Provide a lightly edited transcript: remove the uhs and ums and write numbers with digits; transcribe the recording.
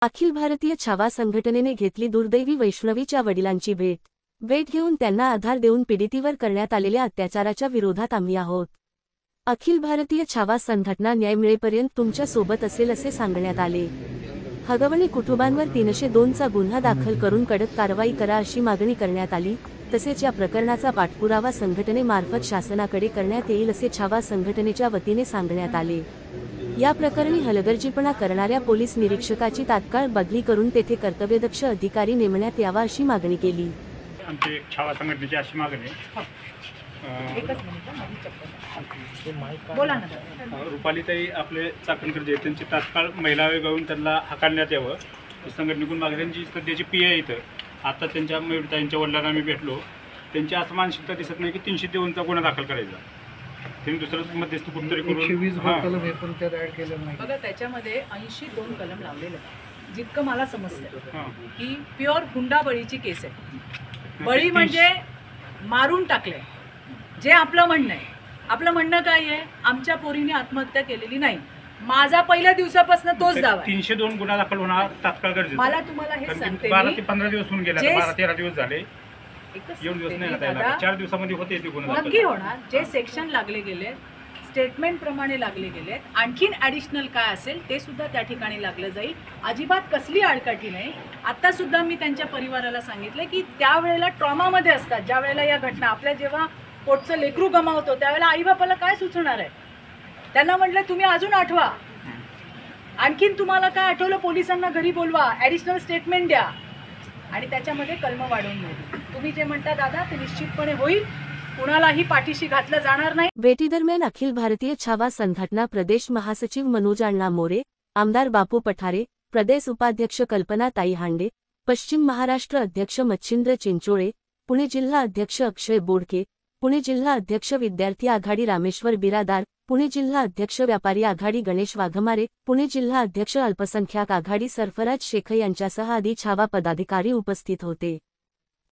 अखिल भारतीय छावा संघटनेने घेतली दुर्दैवी वैष्णवीच्या वडिलांची भेट घेऊन त्यांना आधार देऊन पीडितेवर करण्यात आलेल्या अत्याचाराच्या विरोधात आम्ही आहोत। अखिल भारतीय छावा संघटना न्याय मिळेपर्यंत तुमच्या सोबत असेल असे सांगण्यात आले। हगवणे कुटुंबांवर 302चा गुन्हा दाखल करून कडक कारवाई करा अशी मागणी करण्यात आली। तसेच या प्रकरणाचा पाठपुरावा संघटनेमार्फत शासनाकडे करण्यात येईल असे छावा संघटनेच्या वतीने सांगण्यात आले। या प्रकरणी हलगर्जीपणा करणाऱ्या पोलीस निरीक्षकाची तात्काळ बदली करून तेथे कर्तव्यदक्ष अधिकारी नेमण्यात यावा अशी मागणी केली। आमची छावा संघटनेची अशी मागणी रुपालीताई आपले चाकणकर जे त्यांची तात्काळ महिला विभागून त्यांना हाकलण्यात यावं संघटनेकडून मागणी। त्यांची सध्याची पी आहे इथं आता त्यांच्या मयूरताईंच्या वडिलांना आम्ही भेटलो। त्यांची असं मानसिकता दिसत नाही की 302चा गुन्हा दाखल करायचा, त्यांनी दुसरंच मध्यस्थ कुठतरी करून बघा त्याच्यामध्ये 82 कलम लावलेले जितकं मला समजतं की प्युअर हुंडाबळीची केस आहे। बळी म्हणजे मारून टाकले। जे आपलं म्हणणं काय आहे, आमच्या पोरीने आत्महत्या केलेली नाही, माझा पहिल्या दिवसापासून तोच दावा आहे। 302 गुन्हा दाखल होणार तात्काळ गरजेचं। मला तुम्हाला हे सांगते 12 ते 15 दिवस होऊन गेले, 12-13 दिवस झाले, एवढे दिवस नाही आता 4 दिवसामध्ये होते ते गुन्हा नक्की होणार। जे सेक्शन लागले गेले स्टेटमेंट प्रमाणे लागले गेले, आणखीन ॲडिशनल काय असेल ते सुद्धा त्या ठिकाणी लागलं जाईल। अजिबात कसली आडकाठी नाही। आता सुद्धा मी त्यांच्या परिवाराला सांगितलं की त्यावेळेला ट्रॉमामध्ये असतात, ज्या वेळेला या घटना आपल्या जेव्हा पोटचं लेकरू गमावतो त्यावेळेला आईबापाला काय सुचणार आहे। त्यांना म्हटलं तुम्ही अजून आठवा, आणखीन तुम्हाला काय आठवलं पोलिसांना घरी बोलवा, ॲडिशनल स्टेटमेंट द्या आणि त्याच्यामध्ये कलम वाढवून घ्या। तुम्ही जे म्हणता दादा ते निश्चितपणे होईल, कुणालाही पाठीशी घातलं जाणार नाही। भेटीदरम्यान अखिल भारतीय छावा संघटना प्रदेश महासचिव मनोज अण्णा मोरे, आमदार बापू पठारे, प्रदेश उपाध्यक्ष कल्पनाताई हांडे, पश्चिम महाराष्ट्र अध्यक्ष मच्छिंद्र चिंचोळे, पुणे जिल्हा अध्यक्ष अक्षय बोडके, पुणे जिल्हा अध्यक्ष विद्यार्थी आघाडी रामेश्वर बिरादार, पुणे जिल्हा अध्यक्ष व्यापारी आघाडी गणेश वाघमारे, पुणे जिल्हा अध्यक्ष अल्पसंख्याक आघाडी सरफराज शेख यांच्यासह आदी छावा पदाधिकारी उपस्थित होते।